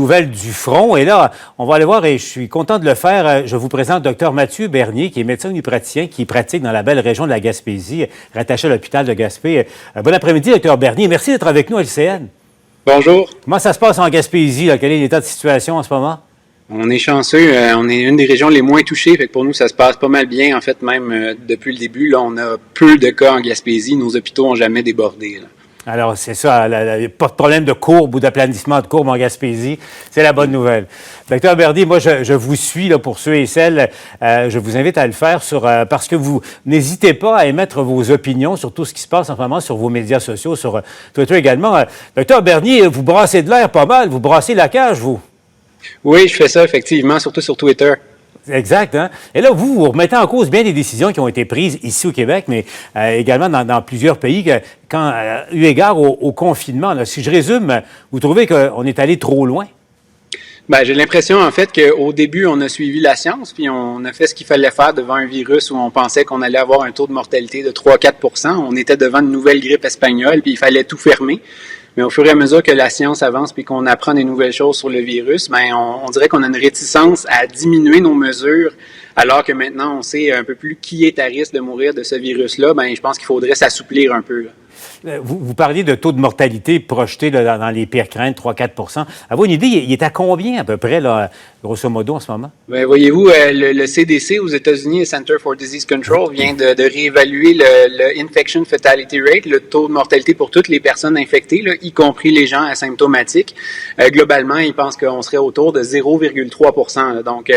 nouvelles du front. Et là, on va aller voir, et je suis content de le faire. Je vous présente Dr Mathieu Bernier, qui est médecin omnipraticien, qui pratique dans la belle région de la Gaspésie, rattaché à l'hôpital de Gaspé. Bon après-midi, Dr Bernier. Merci d'être avec nous à LCN. Bonjour. Comment ça se passe en Gaspésie, là? Quel est l'état de situation en ce moment? On est chanceux. On est une des régions les moins touchées. Fait que pour nous, ça se passe pas mal bien. En fait, même depuis le début, là, on a peu de cas en Gaspésie. Nos hôpitaux n'ont jamais débordé, là. Alors, c'est ça, il n'y a pas de problème de courbe ou d'aplanissement de courbe en Gaspésie. C'est la bonne nouvelle. Docteur Bernier, moi, je vous suis là, pour ceux et celles. Je vous invite à le faire parce que vous n'hésitez pas à émettre vos opinions sur tout ce qui se passe en ce moment sur vos médias sociaux, sur Twitter également. Docteur Bernier, vous brassez de l'air pas mal. Vous brassez la cage, vous. Oui, je fais ça, effectivement, surtout sur Twitter. Exact. Hein? Et là, vous remettez en cause bien des décisions qui ont été prises ici au Québec, mais également dans plusieurs pays, eu égard au confinement. Là, si je résume, vous trouvez qu'on est allé trop loin? Ben, j'ai l'impression, en fait, qu'au début, on a suivi la science, puis on a fait ce qu'il fallait faire devant un virus où on pensait qu'on allait avoir un taux de mortalité de 3-4 %. On était devant une nouvelle grippe espagnole, puis il fallait tout fermer. Mais au fur et à mesure que la science avance puis qu'on apprend des nouvelles choses sur le virus, ben on dirait qu'on a une réticence à diminuer nos mesures, alors que maintenant on sait un peu plus qui est à risque de mourir de ce virus-là. Ben je pense qu'il faudrait s'assouplir un peu, là. Vous parliez de taux de mortalité projeté là, dans les pires craintes, 3-4 %. Avez-vous une idée, il est à combien à peu près, là, grosso modo, en ce moment? Ben, voyez-vous, le CDC aux États-Unis, le Center for Disease Control, vient de réévaluer le Infection Fatality Rate, le taux de mortalité pour toutes les personnes infectées, là, y compris les gens asymptomatiques. Globalement, ils pensent qu'on serait autour de 0,3 %, là, donc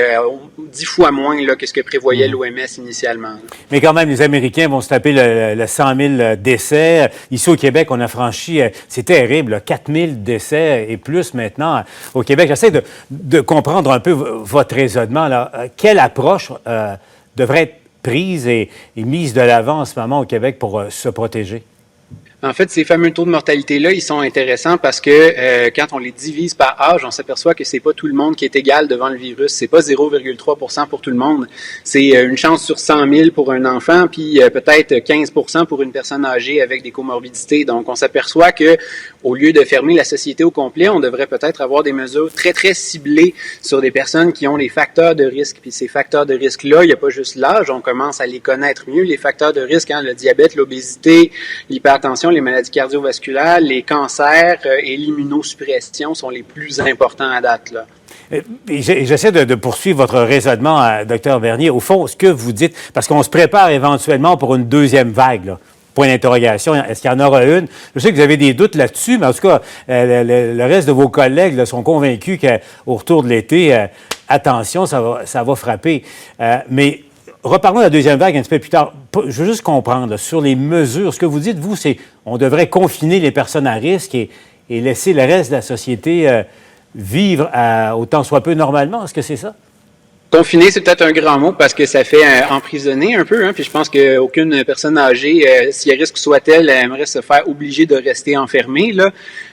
10 fois moins là, que ce que prévoyait l'OMS initialement, là. Mais quand même, les Américains vont se taper le 100 000 décès. Ici, au Québec, on a franchi, c'est terrible, là, 4 000 décès et plus maintenant au Québec. J'essaie de comprendre un peu votre raisonnement, là. Quelle approche devrait être prise et mise de l'avant en ce moment au Québec pour se protéger? En fait, ces fameux taux de mortalité-là, ils sont intéressants parce que quand on les divise par âge, on s'aperçoit que c'est pas tout le monde qui est égal devant le virus. C'est pas 0,3 % pour tout le monde. C'est une chance sur 100 000 pour un enfant, puis peut-être 15 % pour une personne âgée avec des comorbidités. Donc, on s'aperçoit que au lieu de fermer la société au complet, on devrait peut-être avoir des mesures très, très ciblées sur des personnes qui ont les facteurs de risque. Puis ces facteurs de risque-là, il n'y a pas juste l'âge, on commence à les connaître mieux, les facteurs de risque, hein, le diabète, l'obésité, l'hypertension, les maladies cardiovasculaires, les cancers et l'immunosuppression sont les plus importants à date, là. J'essaie de poursuivre votre raisonnement, Dr Bernier. Au fond, ce que vous dites, parce qu'on se prépare éventuellement pour une deuxième vague, là. Point d'interrogation. Est-ce qu'il y en aura une? Je sais que vous avez des doutes là-dessus, mais en tout cas, le reste de vos collègues là, sont convaincus qu'au retour de l'été, attention, ça va frapper. Mais reparlons de la deuxième vague un petit peu plus tard. Je veux juste comprendre, là, sur les mesures, ce que vous dites, vous, c'est on devrait confiner les personnes à risque et laisser le reste de la société vivre autant soit peu normalement. Est-ce que c'est ça? Confiner, c'est peut-être un grand mot parce que ça fait emprisonner un peu, hein, puis je pense qu'aucune personne âgée, si à risque soit-elle, aimerait se faire obliger de rester enfermée, là.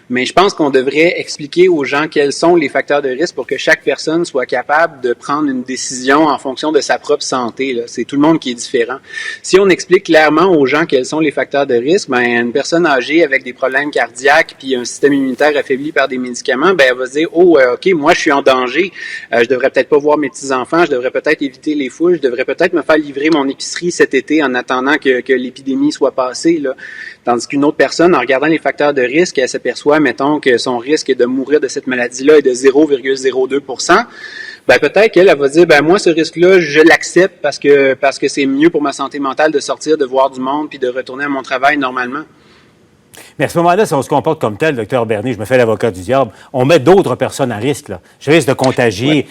Mais je pense qu'on devrait expliquer aux gens quels sont les facteurs de risque pour que chaque personne soit capable de prendre une décision en fonction de sa propre santé, là. C'est tout le monde qui est différent. Si on explique clairement aux gens quels sont les facteurs de risque, ben une personne âgée avec des problèmes cardiaques puis un système immunitaire affaibli par des médicaments, ben elle va se dire OK, moi je suis en danger, je devrais peut-être pas voir mes petits-enfants, je devrais peut-être éviter les foules, je devrais peut-être me faire livrer mon épicerie cet été en attendant que l'épidémie soit passée, là. Tandis qu'une autre personne, en regardant les facteurs de risque, elle s'aperçoit, mettons, que son risque de mourir de cette maladie-là est de 0,02 %. Ben peut-être qu'elle va dire, ben moi ce risque-là, je l'accepte parce que c'est mieux pour ma santé mentale de sortir, de voir du monde puis de retourner à mon travail normalement. Mais à ce moment-là, si on se comporte comme tel, docteur Bernier, je me fais l'avocat du diable, on met d'autres personnes à risque, là. Je risque de contagier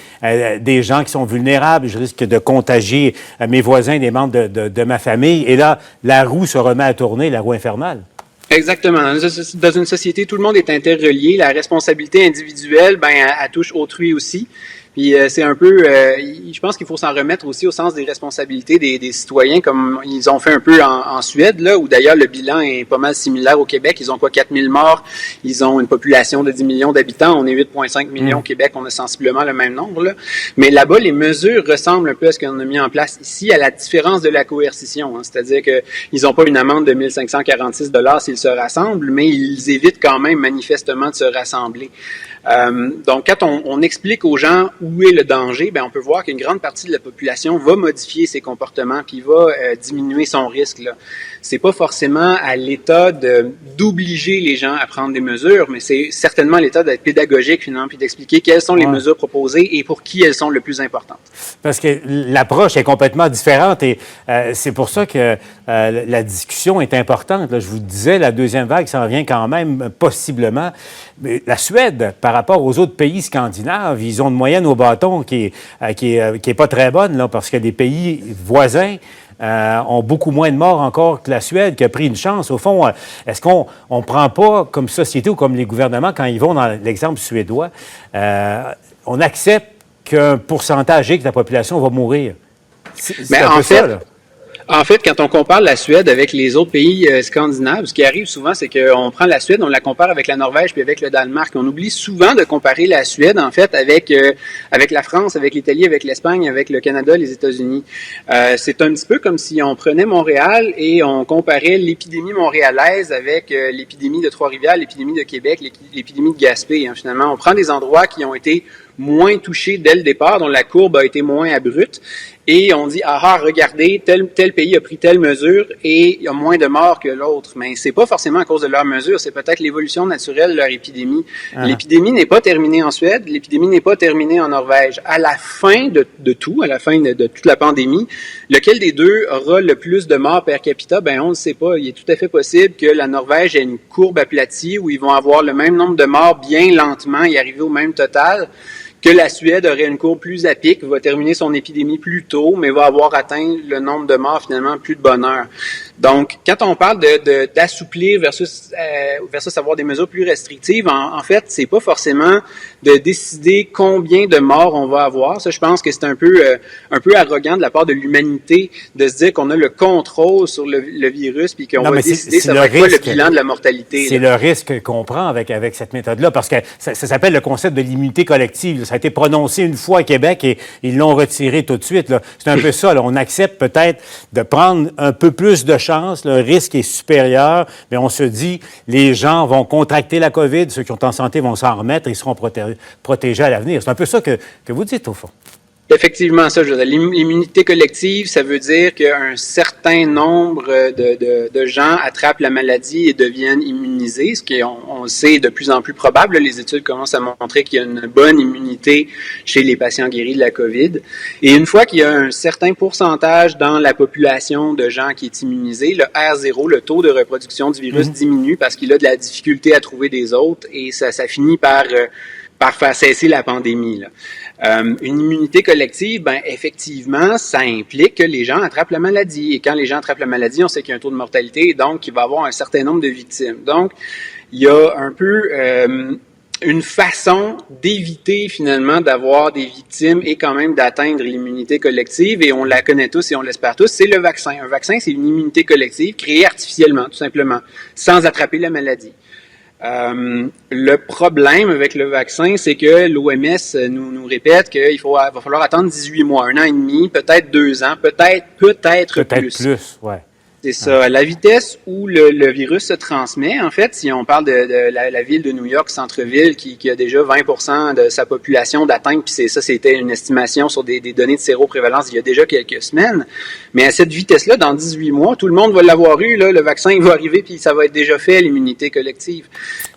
des gens qui sont vulnérables, je risque de contagier mes voisins, des membres de ma famille, et là, la roue se remet à tourner, la roue infernale. Exactement. Dans une société, tout le monde est interrelié. La responsabilité individuelle, ben, elle touche autrui aussi. Puis c'est un peu, je pense qu'il faut s'en remettre aussi au sens des responsabilités des citoyens, comme ils ont fait un peu en Suède, là, où d'ailleurs le bilan est pas mal similaire au Québec. Ils ont 4000 morts, ils ont une population de 10 millions d'habitants, on est 8,5 millions au Québec, on a sensiblement le même nombre, là. Mais là-bas, les mesures ressemblent un peu à ce qu'on a mis en place ici, à la différence de la coercition, hein. C'est-à-dire que ils n'ont pas une amende de 1546 $ s'ils se rassemblent, mais ils évitent quand même manifestement de se rassembler. Donc, quand on explique aux gens où est le danger, ben on peut voir qu'une grande partie de la population va modifier ses comportements puis va diminuer son risque. Là. C'est pas forcément à l'État d'obliger les gens à prendre des mesures, mais c'est certainement à l'État d'être pédagogique finalement puis d'expliquer quelles sont les mesures proposées et pour qui elles sont le plus importantes. Parce que l'approche est complètement différente et c'est pour ça que la discussion est importante. Là, je vous disais, la deuxième vague s'en vient quand même possiblement. Mais la Suède, par rapport aux autres pays scandinaves, ils ont une moyenne au bâton qui est pas très bonne, là, parce que les pays voisins ont beaucoup moins de morts encore que la Suède, qui a pris une chance. Au fond, est-ce qu'on ne prend pas, comme société ou comme les gouvernements, quand ils vont dans l'exemple suédois, on accepte qu'un pourcentage X de la population va mourir? C'est un peu ça, là. En fait, quand on compare la Suède avec les autres pays scandinaves, ce qui arrive souvent, c'est qu'on prend la Suède, on la compare avec la Norvège puis avec le Danemark. On oublie souvent de comparer la Suède, en fait, avec la France, avec l'Italie, avec l'Espagne, avec le Canada, les États-Unis. C'est un petit peu comme si on prenait Montréal et on comparait l'épidémie montréalaise avec l'épidémie de Trois-Rivières, l'épidémie de Québec, l'épidémie de Gaspé. Hein, finalement, on prend des endroits qui ont été moins touchés dès le départ, dont la courbe a été moins abrupte, et on dit « Ah, regardez, tel pays a pris telle mesure et il y a moins de morts que l'autre. » Mais c'est pas forcément à cause de leur mesure, c'est peut-être l'évolution naturelle de leur épidémie. L'épidémie n'est pas terminée en Suède, l'épidémie n'est pas terminée en Norvège. À la fin de tout, à la fin de toute la pandémie, lequel des deux aura le plus de morts per capita? Ben, on ne sait pas. Il est tout à fait possible que la Norvège ait une courbe aplatie où ils vont avoir le même nombre de morts bien lentement et arriver au même total, que la Suède aurait une courbe plus à pic, va terminer son épidémie plus tôt, mais va avoir atteint le nombre de morts finalement plus de bonne heure. Donc, quand on parle d'assouplir versus avoir des mesures plus restrictives, en fait, c'est pas forcément de décider combien de morts on va avoir. Ça, je pense que c'est un peu arrogant de la part de l'humanité de se dire qu'on a le contrôle sur le virus puis qu'on va décider ça va être quoi le bilan de la mortalité. C'est le risque qu'on prend avec cette méthode-là, parce que ça s'appelle le concept de l'immunité collective. Ça a été prononcé une fois à Québec et ils l'ont retiré tout de suite. Là. C'est un peu ça. Là. On accepte peut-être de prendre un peu plus de chance. Le risque est supérieur, mais on se dit les gens vont contracter la COVID, ceux qui sont en santé vont s'en remettre et ils seront protégés à l'avenir. C'est un peu ça que vous dites, au fond. Effectivement, ça, l'immunité collective, ça veut dire qu'un certain nombre de gens attrapent la maladie et deviennent immunisés, ce qui on sait de plus en plus probable. Les études commencent à montrer qu'il y a une bonne immunité chez les patients guéris de la COVID. Et une fois qu'il y a un certain pourcentage dans la population de gens qui est immunisé, le R0, le taux de reproduction du virus diminue parce qu'il a de la difficulté à trouver des autres et ça finit par faire cesser la pandémie, là. Une immunité collective, ben effectivement, ça implique que les gens attrapent la maladie. Et quand les gens attrapent la maladie, on sait qu'il y a un taux de mortalité, donc il va y avoir un certain nombre de victimes. Donc, il y a un peu une façon d'éviter finalement d'avoir des victimes et quand même d'atteindre l'immunité collective, et on la connaît tous et on l'espère tous, c'est le vaccin. Un vaccin, c'est une immunité collective créée artificiellement, tout simplement, sans attraper la maladie. Le problème avec le vaccin, c'est que l'OMS nous répète qu'il va falloir attendre 18 mois, 1 an et demi, peut-être 2 ans, peut-être plus. Peut-être plus, ouais. C'est ça. La vitesse où le virus se transmet, en fait, si on parle de la ville de New York, centre-ville, qui a déjà 20% de sa population d'atteinte, puis c'était une estimation sur des données de séroprévalence il y a déjà quelques semaines. Mais à cette vitesse-là, dans 18 mois, tout le monde va l'avoir eu, là, le vaccin il va arriver, puis ça va être déjà fait, l'immunité collective.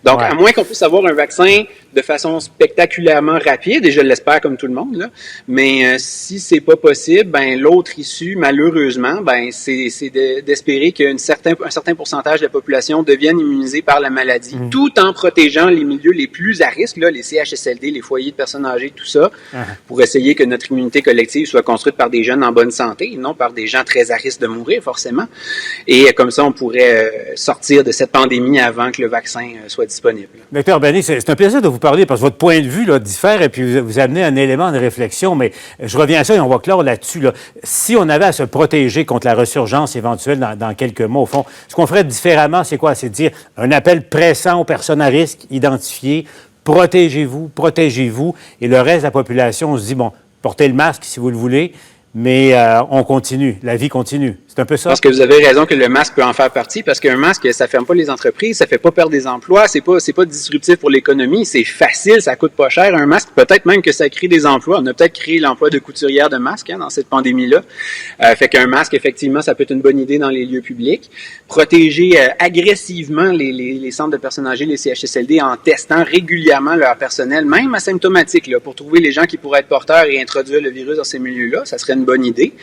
Donc, à moins qu'on puisse avoir un vaccin de façon spectaculairement rapide, et je l'espère comme tout le monde, là, mais si c'est pas possible, ben l'autre issue, malheureusement, ben c'est d'espérer qu'un certain pourcentage de la population devienne immunisée par la maladie, tout en protégeant les milieux les plus à risque, là, les CHSLD, les foyers de personnes âgées, tout ça, pour essayer que notre immunité collective soit construite par des jeunes en bonne santé, et non par des gens très à risque de mourir, forcément. Et comme ça, on pourrait sortir de cette pandémie avant que le vaccin soit disponible. Docteur Bernier, c'est un plaisir de vous parler parce que votre point de vue là, diffère et puis vous amenez un élément de réflexion, mais je reviens à ça et on va clore là-dessus. Là. Si on avait à se protéger contre la ressurgence éventuelle dans quelques mois, au fond, ce qu'on ferait différemment, c'est quoi? C'est de dire un appel pressant aux personnes à risque, identifiées, protégez-vous, et le reste de la population, on se dit, bon, portez le masque si vous le voulez, mais on continue, la vie continue. C'est un peu Je ça? pense que vous avez raison que le masque peut en faire partie parce qu'un masque, ça ferme pas les entreprises, ça fait pas perdre des emplois, c'est pas disruptif pour l'économie, c'est facile, ça coûte pas cher. Un masque, peut-être même que ça crée des emplois. On a peut-être créé l'emploi de couturière de masques dans cette pandémie-là. Fait qu'un masque, effectivement, ça peut être une bonne idée dans les lieux publics. Protéger agressivement les centres de personnes âgées, les CHSLD, en testant régulièrement leur personnel, même asymptomatique, là, pour trouver les gens qui pourraient être porteurs et introduire le virus dans ces milieux-là, ça serait une bonne idée.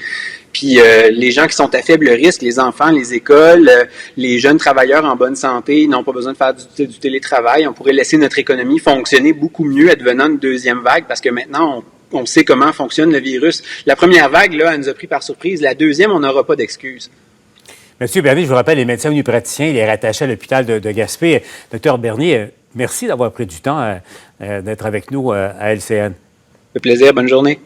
Puis les gens qui sont à faible risque, les enfants, les écoles, les jeunes travailleurs en bonne santé, ils n'ont pas besoin de faire du télétravail. On pourrait laisser notre économie fonctionner beaucoup mieux advenant une deuxième vague parce que maintenant, on sait comment fonctionne le virus. La première vague, là, elle nous a pris par surprise. La deuxième, on n'aura pas d'excuses. Monsieur Bernier, je vous rappelle, les médecins omnipraticiens, il est rattaché à l'hôpital de Gaspé. Docteur Bernier, merci d'avoir pris du temps d'être avec nous à LCN. Ça fait plaisir. Bonne journée.